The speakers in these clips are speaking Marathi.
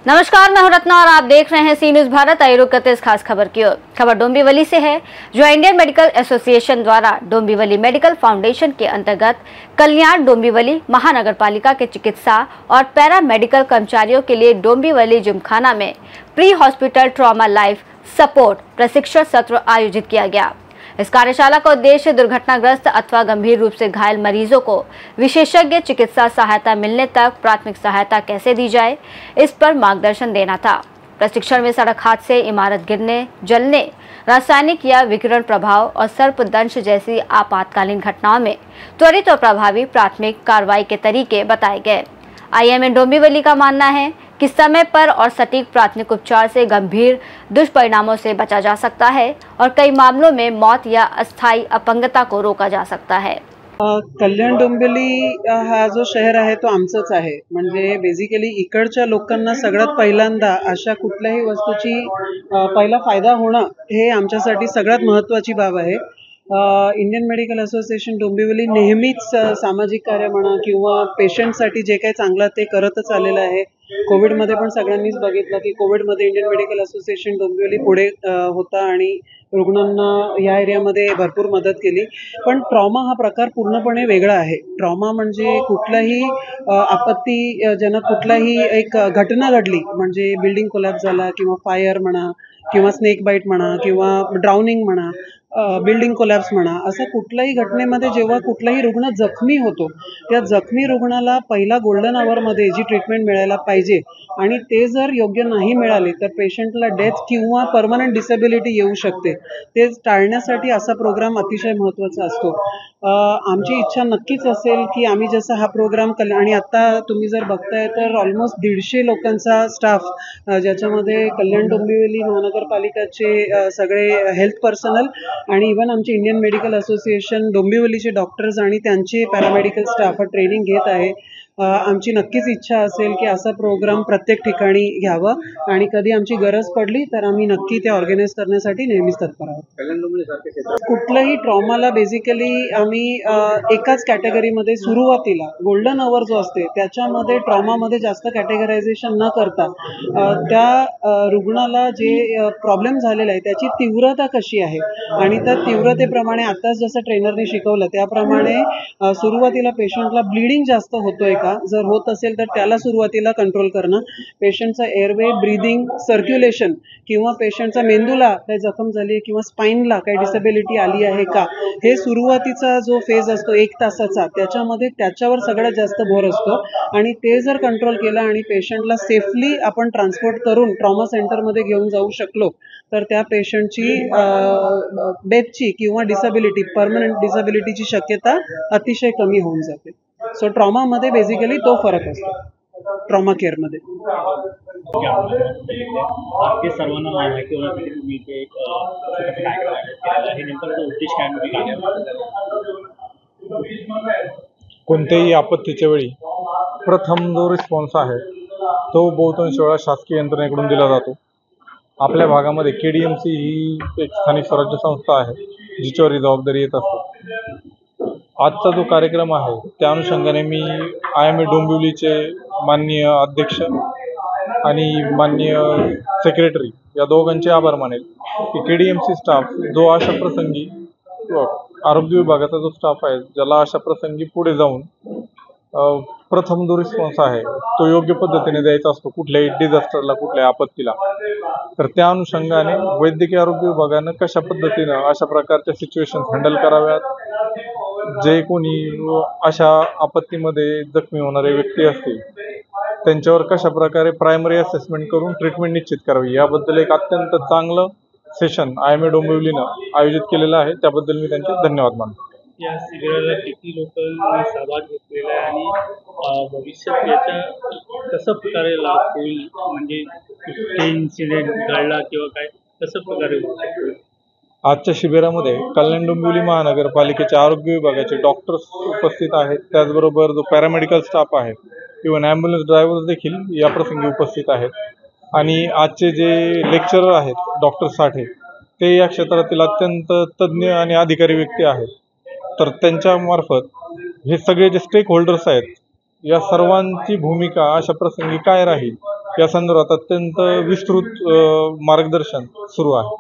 नमस्कार, मैं हूं रत्ना और आप देख रहे हैं सी न्यूज भारत। आइए रुक करते इस खास खबर की ओर। खबर डोंबिवली से है, जो इंडियन मेडिकल एसोसिएशन द्वारा डोंबिवली मेडिकल फाउंडेशन के अंतर्गत कल्याण डोंबिवली महानगर पालिका के चिकित्सा और पैरा मेडिकल कर्मचारियों के लिए डोंबिवली जिमखाना में pre hospital trauma life support प्रशिक्षण सत्र आयोजित किया गया। इस कार्यशाला का उद्देश्य दुर्घटनाग्रस्त अथवा गंभीर रूप से घायल मरीजों को विशेषज्ञ चिकित्सा सहायता मिलने तक प्राथमिक सहायता कैसे दी जाए, इस पर मार्गदर्शन देना था। प्रशिक्षण में सड़क हादसे, इमारत गिरने, जलने, रासायनिक या विकिरण प्रभाव और सर्पदंश जैसी आपातकालीन घटनाओं में त्वरित और प्रभावी प्राथमिक कार्रवाई के तरीके बताए गए। आईएमए डोंबिवली का मानना है कि समय पर और सटीक प्राथमिक उपचार से गंभीर दुष्परिणामों से बचा जा सकता है और कई मामलों में मौत या अस्थायी अपंगता को रोका जा सकता है। कल्याण डोंबिवली हा जो शहर आहे तो आमचाच आहे। म्हणजे बेसिकली इकडच्या लोकांना सगळ्यात पहिल्यांदा अशा कुठल्याही वस्तूची पहिला फायदा होणं हे आमच्यासाठी सगळ्यात महत्त्वाची बाब आहे। इंडियन मेडिकल असोसिएशन डोंबिवली नेहमीच सामाजिक कार्य म्हणा किंवा पेशंटसाठी जे काही चांगलं ते करतच आलेलं आहे। कोविडमध्ये पण सगळ्यांनीच बघितलं की कोविडमध्ये इंडियन मेडिकल असोसिएशन डोंबिवली पुढे होता आणि रुग्णांना या एरियामध्ये भरपूर मदत केली। पण ट्रॉमा हा प्रकार पूर्णपणे वेगळा आहे। ट्रॉमा म्हणजे कुठलाही आपत्तीजनक कुठलाही एक घटना घडली, म्हणजे बिल्डिंग कोलॅप्स झाला किंवा फायर म्हणा किंवा स्नेक बाईट म्हणा किंवा ड्राउनिंग म्हणा, बिल्डिंग कोलॅप्स म्हणा, असं कुठल्याही घटनेमध्ये जेव्हा कुठलाही रुग्ण जखमी होतो, त्या जखमी रुग्णाला पहिला गोल्डन आवरमध्ये जी ट्रीटमेंट मिळायला पाहिजे आणि ते जर योग्य नाही मिळाले तर पेशंटला डेथ किंवा परमनंट डिसेबिलिटी येऊ शकते। ते टाळण्यासाठी असा प्रोग्राम अतिशय महत्त्वाचा असतो। आमची इच्छा नक्कीच असेल की आम्ही जसा हा प्रोग्राम आणि आता तुम्ही जर बघताय तर ऑलमोस्ट 150 लोकांचा स्टाफ, ज्याच्यामध्ये कल्याण डोंबिवली महानगरपालिकाचे सगळे हेल्थ पर्सनल आणि इव्हन आमचे इंडियन मेडिकल असोसिएशन डोंबिवलीचे डॉक्टर्स आणि त्यांचे पॅरामेडिकल स्टाफ ट्रेनिंग घेत आहे। आमची नक्कीच इच्छा असेल की असा प्रोग्राम प्रत्येक ठिकाणी घ्यावं आणि कधी आमची गरज पडली तर आम्ही नक्की ते ऑर्गनाइज करण्यासाठी नेहमीच तत्पर आहोत। कुठल्याही ट्रॉमाला बेसिकली आम्ही एकाच कॅटेगरीमध्ये सुरुवातीला गोल्डन आवर जो असते त्याच्यामध्ये ट्रॉमामध्ये जास्त कॅटेगरायझेशन न करता त्या रुग्णाला जे प्रॉब्लेम झालेला आहे त्याची तीव्रता कशी आहे आणि त्या तीव्रतेप्रमाणे आताच जसं ट्रेनरने शिकवलं त्याप्रमाणे सुरुवातीला पेशंटला ब्लिडिंग जास्त होतोय का, जर होत असेल तर त्याला सुरुवातीला कंट्रोल करणं, पेशंटचा एअरवे, ब्रीदिंग, सर्क्युलेशन किंवा पेशंटचा मेंदूला काही जखम झाली किंवा स्पाइनला काही डिसेबिलिटी आली आहे का, हे सुरुवातीचा जो फेज असतो 1 तासाचा त्याच्यामध्ये त्याच्यावर सगळ्यात जास्त भर असतो आणि ते जर कंट्रोल केलं आणि पेशंटला सेफली आपण ट्रान्सपोर्ट करून ट्रॉमा सेंटरमध्ये घेऊन जाऊ शकलो तर त्या पेशंटची डेथची किंवा डिसेबिलिटी, परमनंट डिसेबिलिटीची शक्यता अतिशय कमी होऊन जाते। सो ट्रॉमामध्ये बेसिकली तो फरक असतो ट्रॉमा केअरमध्ये। आपके सर्वांना माहिती होणार की तुम्ही ते एक हे नेमकं उद्देश काय कोणत्याही आपत्तीच्या वेळी प्रथम जो रिस्पॉन्स आहे तो बहुतांश वेळा शासकीय यंत्रणेकडून दिला जातो। आपल्या भागामध्ये KDMC ही एक स्थानिक स्वराज्य संस्था आहे जिच्यावर ही जबाबदारी येत असते। आजचा जो कार्यक्रम आहे त्या अनुषंगाने मी IMA डोंबिवलीचे माननीय अध्यक्ष आणि माननीय सेक्रेटरी या दोघांचे आभार मानेल की KDMC स्टाफ जो अशा प्रसंगी आरोग्य विभागाचा जो स्टाफ आहे ज्याला अशा प्रसंगी पुढे जाऊन प्रथम जो रिस्पॉन्स आहे तो योग्य पद्धतीने द्यायचा असतो कुठल्याही डिझास्टरला, कुठल्याही आपत्तीला। तर त्या अनुषंगाने वैद्यकीय आरोग्य विभागानं कशा पद्धतीनं अशा प्रकारच्या सिच्युएशन हँडल कराव्यात, जे कोणी अशा आपत्तीमध्ये जखमी होणारे व्यक्ती असतील त्यांच्यावर कशा प्रकारे प्रायमरी असेसमेंट करून ट्रीटमेंट निश्चित करावी, याबद्दल एक अत्यंत चांगलं सेशन IMA डोंबिवलीनं आयोजित केलेलं आहे। त्याबद्दल मी त्यांचे धन्यवाद मानतो। या शिबिराला किती लोकांनी सहभाग घेतलेला आहे आणि भविष्यात याचा कशा प्रकारे लाभ होईल, म्हणजे काही इन्सिडेंट घडला किंवा काय कशा प्रकारे होऊ शकतो? आजच्या शिबिरामध्ये कल्याण डोंबिवली महानगरपालिकेच्या आरोग्य विभागाचे डॉक्टर्स उपस्थित आहेत, त्याचबरोबर जो पॅरामेडिकल स्टाफ आहे, इव्हन ॲम्ब्युलन्स ड्रायव्हर्स देखील या प्रसंगी उपस्थित आहेत आणि आजचे जे लेक्चरर आहेत डॉक्टर साठे ते या क्षेत्रातील अत्यंत तज्ज्ञ आणि अधिकारी व्यक्ती आहेत। तर त्यांच्या मार्फत हे सगळे जे स्टेक होल्डर्स आहेत या सर्वांची भूमिका अशा प्रसंगी काय राहील या संदर्भात अत्यंत विस्तृत मार्गदर्शन सुरू आहे.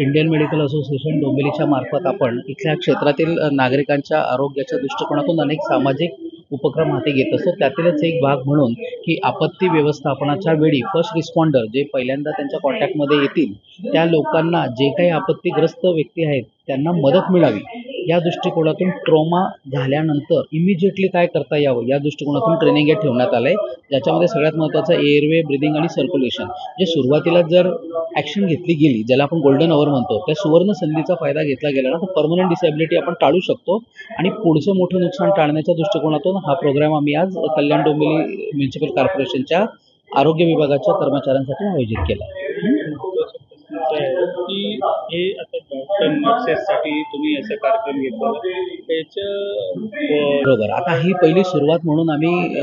इंडियन मेडिकल असोसिएशन डोंबिवलीच्या मार्फत आपण इथल्या क्षेत्रातील नागरिकांच्या आरोग्याच्या दृष्टिकोनातून अनेक सामाजिक उपक्रम हाती घेत असतो. त्यातीलच एक भाग म्हणून की आपत्ती व्यवस्थापनाच्या वेळी फर्स्ट रिस्पॉन्डर जे पहिल्यांदा त्यांच्या कॉन्टॅक्टमध्ये येतील त्या लोकांना जे काही आपत्तीग्रस्त व्यक्ती आहेत त्यांना मदत मिळावी या दृष्टिकोनातून ट्रॉमा झाल्यानंतर इमिजिएटली काय करता यावं या दृष्टिकोनातून ट्रेनिंग हे ठेवण्यात आलं आहे. ज्याच्यामध्ये सगळ्यात महत्त्वाचं एअरवे, ब्रिदिंग आणि सर्क्युलेशन. जे सुरुवातीला जर ॲक्शन घेतली गेली ज्याला आपण गोल्डन अवर म्हणतो त्या सुवर्ण संधीचा फायदा घेतला गेला ना तर परमनंट डिसेबिलिटी आपण टाळू शकतो आणि पुढचं मोठं नुकसान टाळण्याच्या दृष्टिकोनातून हा प्रोग्राम आम्ही आज कल्याण डोंबिवली म्युन्सिपल कॉर्पोरेशनच्या आरोग्य विभागाच्या कर्मचाऱ्यांसाठी आयोजित केला आहे. की हे आता डॉक्टर नर्सेससाठी तुम्ही असा कार्यक्रम घेतला बरोबर. आता ही पहिली सुरुवात म्हणून आम्ही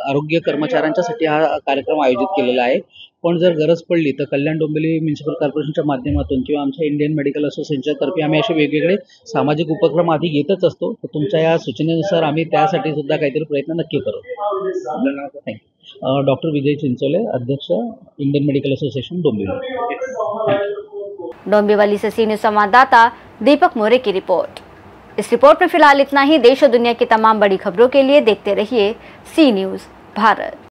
आरोग्य कर्मचाऱ्यांच्यासाठी हा कार्यक्रम आयोजित केलेला आहे. पण जर गरज पडली तर कल्याण डोंबिवली म्युन्सिपल कॉर्पोरेशनच्या माध्यमातून किंवा आमच्या इंडियन मेडिकल असोसिएशनच्या तर्फे आम्ही असे वेगवेगळे सामाजिक उपक्रम आधी घेतच असतो. तर तुमच्या या सूचनेनुसार आम्ही त्यासाठी सुद्धा काहीतरी प्रयत्न नक्की करू. थँक्यू. डॉक्टर विजय चिंचोले, अध्यक्ष Indian medical association Dombivli. Dombivli से सी न्यूज़ संवाददाता दीपक मोरे की रिपोर्ट। इस रिपोर्ट में फिलहाल इतना ही। देश और दुनिया की तमाम बड़ी खबरों के लिए देखते रहिए सी न्यूज़ भारत।